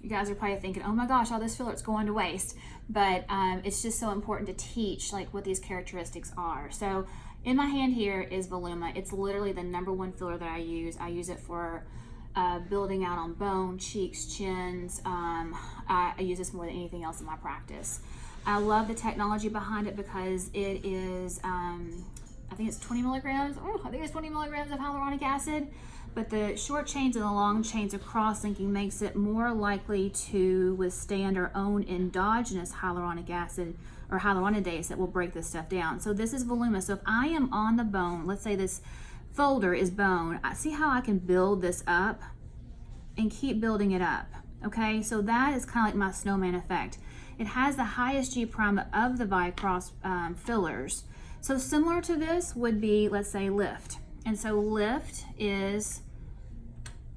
You guys are probably thinking, oh my gosh, all this filler, it's going to waste. But it's just so important to teach like what these characteristics are. So in my hand here is Voluma. It's literally the #1 filler that I use. I use it for building out on bone, cheeks, chins. I use this more than anything else in my practice. I love the technology behind it because it is, I think it's 20 milligrams. Oh, I think it's 20 milligrams of hyaluronic acid. But the short chains and the long chains of cross-linking makes it more likely to withstand our own endogenous hyaluronic acid or hyaluronidase that will break this stuff down. So this is Voluma. So if I am on the bone, let's say this folder is bone, I see how I can build this up and keep building it up. Okay, so that is kind of like my snowman effect. It has the highest G prime of the Vicross fillers. So similar to this would be, let's say, Lyft. And so Lyft is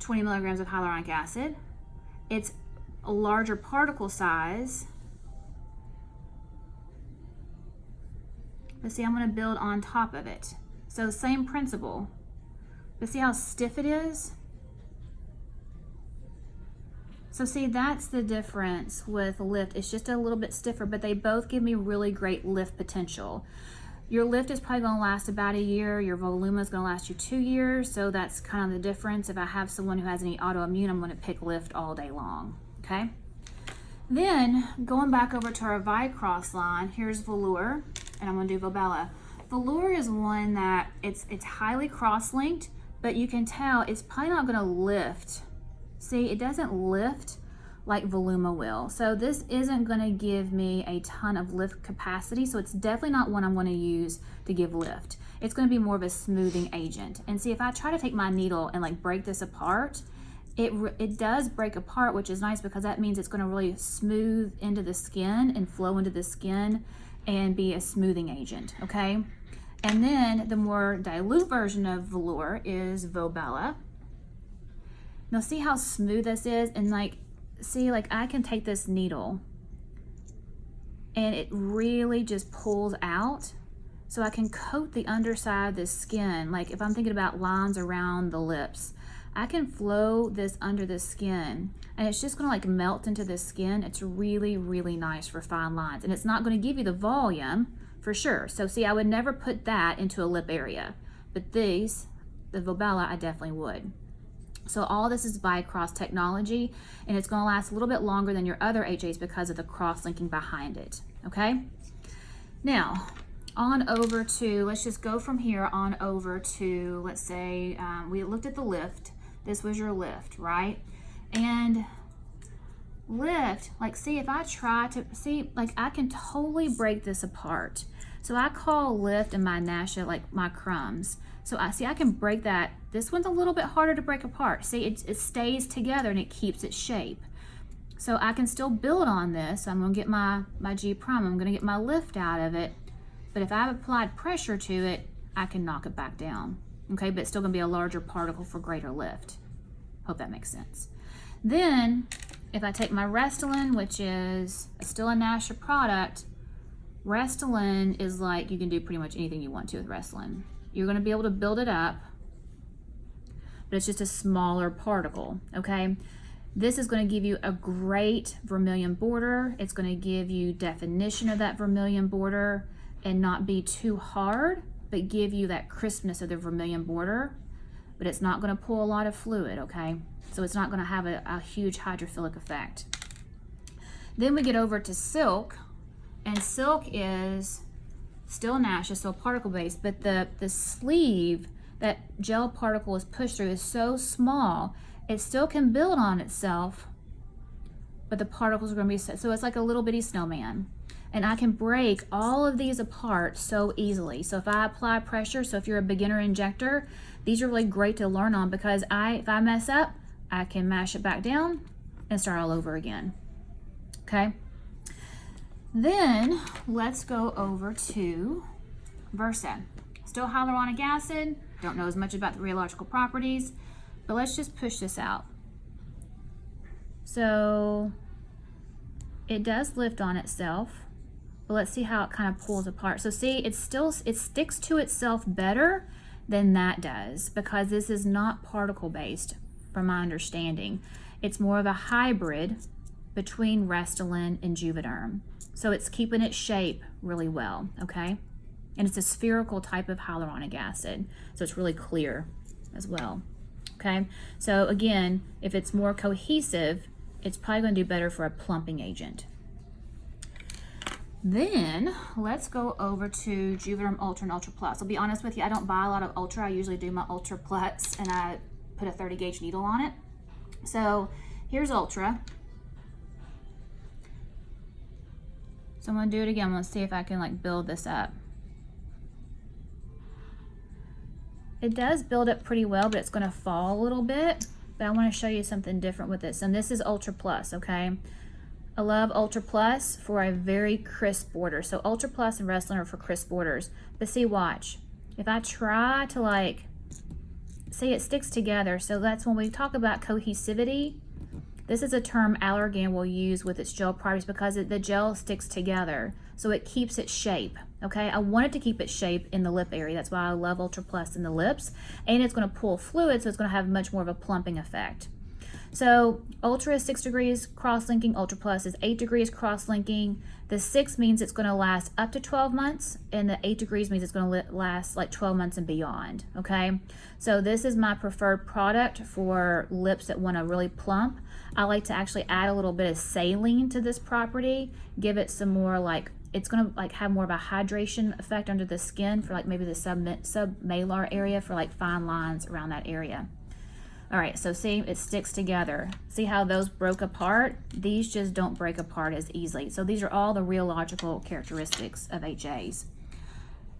20 milligrams of hyaluronic acid. It's a larger particle size. But see, I'm going to build on top of it. So same principle. But see how stiff it is? So see, that's the difference with Lyft. It's just a little bit stiffer, but they both give me really great lift potential. Your Lyft is probably going to last about a year. Your Voluma is going to last you 2 years. So that's kind of the difference. If I have someone who has any autoimmune, I'm going to pick Lyft all day long. Okay. Then going back over to our Vicross line, here's Velour, and I'm going to do Volbella. Velour is one that it's highly cross-linked, but you can tell it's probably not going to lift. See, it doesn't lift like Voluma will. So this isn't going to give me a ton of lift capacity. So it's definitely not one I'm going to use to give lift. It's going to be more of a smoothing agent. And see, if I try to take my needle and like break this apart, it does break apart, which is nice because that means it's going to really smooth into the skin and flow into the skin and be a smoothing agent. Okay. And then the more dilute version of Velour is Volbella. Now see how smooth this is, and like, see, like I can take this needle and it really just pulls out. So I can coat the underside of the skin. Like if I'm thinking about lines around the lips, I can flow this under the skin and it's just gonna like melt into the skin. It's really, really nice for fine lines, and it's not gonna give you the volume for sure. So see, I would never put that into a lip area, but these, the Volbella, I definitely would. So all this is Vicross technology, and it's going to last a little bit longer than your other HAs because of the cross-linking behind it. Okay. Now on over to, let's just go from here on over to, let's say we looked at the Lyft. This was your Lyft, right? And Lyft, like, see, if I try to see, like, I can totally break this apart. So I call Lyft and my Nasha like my crumbs. So I see I can break that. This one's a little bit harder to break apart. See, it stays together and it keeps its shape. So I can still build on this. I'm gonna get my G prime. I'm gonna get my lift out of it. But if I've applied pressure to it, I can knock it back down. Okay, but it's still gonna be a larger particle for greater lift. Hope that makes sense. Then if I take my Restylane, which is still a Nasha product, Restylane is like, you can do pretty much anything you want to with Restylane. You're going to be able to build it up, but it's just a smaller particle. Okay, this is going to give you a great vermilion border. It's going to give you definition of that vermilion border and not be too hard, but give you that crispness of the vermilion border. But it's not going to pull a lot of fluid. Okay, so it's not going to have a huge hydrophilic effect. Then we get over to Silk, and Silk is still Nasha, still particle based, but the sleeve that gel particle is pushed through is so small, it still can build on itself, but the particles are going to be so it's like a little bitty snowman. And I can break all of these apart so easily. So if I apply pressure, so if you're a beginner injector, these are really great to learn on, because if I mess up, I can mash it back down and start all over again. Okay. Then let's go over to Versa. Still hyaluronic acid. Don't know as much about the rheological properties, but let's just push this out. So it does lift on itself, but let's see how it kind of pulls apart. So see, it sticks to itself better than that does, because this is not particle based from my understanding. It's more of a hybrid between Restylane and Juvederm. So it's keeping its shape really well, okay? And it's a spherical type of hyaluronic acid, so it's really clear as well, okay? So again, if it's more cohesive, it's probably going to do better for a plumping agent. Then let's go over to Juvederm Ultra and Ultra Plus. I'll be honest with you, I don't buy a lot of Ultra. I usually do my Ultra Plus and I put a 30 gauge needle on it. So here's Ultra. So I'm gonna do it again. I'm gonna see if I can like build this up. It does build up pretty well, but it's gonna fall a little bit. But I wanna show you something different with this. And this is Ultra Plus, okay? I love Ultra Plus for a very crisp border. So Ultra Plus and Restylane are for crisp borders. But see, watch. If I try to like, see, it sticks together. So that's when we talk about cohesivity. This is a term Allergan will use with its gel properties because the gel sticks together. So it keeps its shape, okay? I wanted to keep its shape in the lip area. That's why I love Ultra Plus in the lips. And it's gonna pull fluid, so it's gonna have much more of a plumping effect. So Ultra is 6 degrees cross-linking, Ultra Plus is 8 degrees cross-linking. The 6 means it's gonna last up to 12 months, and the 8 degrees means it's gonna last like 12 months and beyond, okay? So this is my preferred product for lips that wanna really plump. I like to actually add a little bit of saline to this property, give it some more like, it's gonna like have more of a hydration effect under the skin for like maybe the submalar area for like fine lines around that area. All right, so see, it sticks together. See how those broke apart? These just don't break apart as easily. So these are all the rheological characteristics of HAs.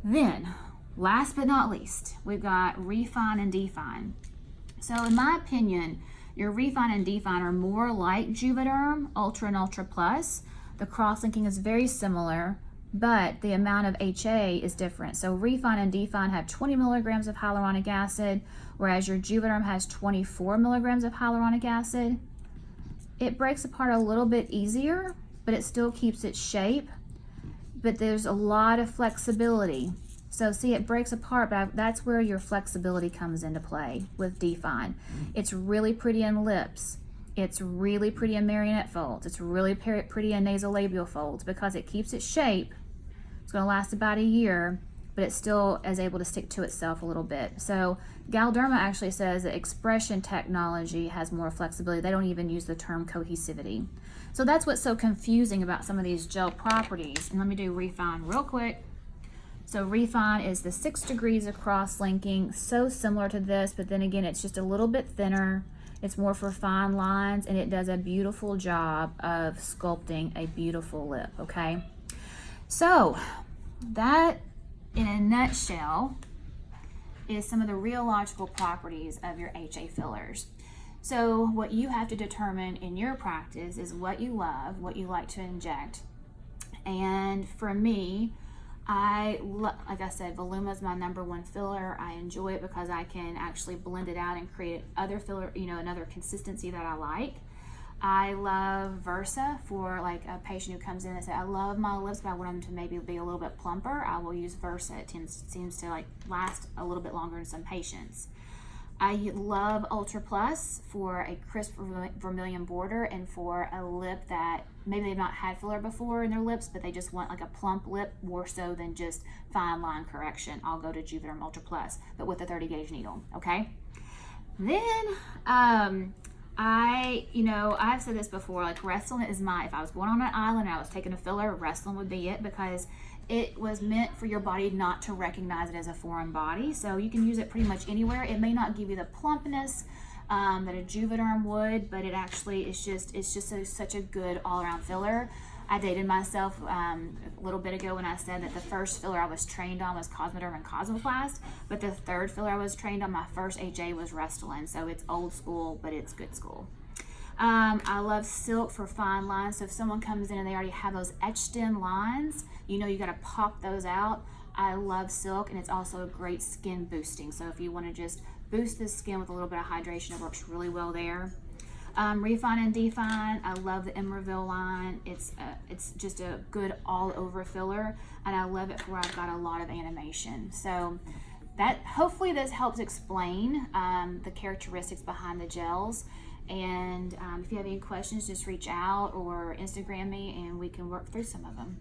Then, last but not least, we've got Refine and Define. So in my opinion, your Refine and Define are more like Juvederm, Ultra and Ultra Plus. The cross-linking is very similar, but the amount of HA is different. So Refine and Define have 20 milligrams of hyaluronic acid, whereas your Juvederm has 24 milligrams of hyaluronic acid. It breaks apart a little bit easier, but it still keeps its shape, but there's a lot of flexibility. So see, it breaks apart, but that's where your flexibility comes into play with Define. It's really pretty in lips. It's really pretty in marionette folds. It's really pretty in nasal labial folds because it keeps its shape. It's gonna last about a year, but it still is able to stick to itself a little bit. So Galderma actually says that expression technology has more flexibility. They don't even use the term cohesivity. So that's what's so confusing about some of these gel properties. And let me do Refine real quick. So Refine is the 6 degrees of cross-linking, so similar to this, but then again, it's just a little bit thinner. It's more for fine lines, and it does a beautiful job of sculpting a beautiful lip, okay? So that, in a nutshell, is some of the rheological properties of your HA fillers. So what you have to determine in your practice is what you love, what you like to inject. And for me, like I said, Voluma is my #1 filler. I enjoy it because I can actually blend it out and create other filler, another consistency that I like. I love Versa for like a patient who comes in and says, I love my lips, but I want them to maybe be a little bit plumper. I will use Versa. It seems to like last a little bit longer in some patients. I love Ultra Plus for a crisp vermilion border and for a lip that maybe they've not had filler before in their lips, but they just want like a plump lip more so than just fine line correction. I'll go to Juvederm Ultra Plus, but with a 30 gauge needle, okay? Then, I've said this before, like Restylane is if I was going on an island and I was taking a filler, Restylane would be it because it was meant for your body not to recognize it as a foreign body. So you can use it pretty much anywhere. It may not give you the plumpness that a Juvederm would, but it actually is such a good all-around filler. I dated myself a little bit ago when I said that the first filler I was trained on was Cosmoderm and Cosmoplast, but the third filler I was trained on, my first HA, was Restylane. So it's old school, but it's good school. I love Silk for fine lines. So if someone comes in and they already have those etched in lines, you got to pop those out. I love Silk, and it's also a great skin boosting. So if you want to just boost the skin with a little bit of hydration, it works really well there. Refine and Define, I love the Emerville line. It's just a good all over filler, and I love it for where I've got a lot of animation. So hopefully this helps explain the characteristics behind the gels. And if you have any questions, just reach out or Instagram me and we can work through some of them.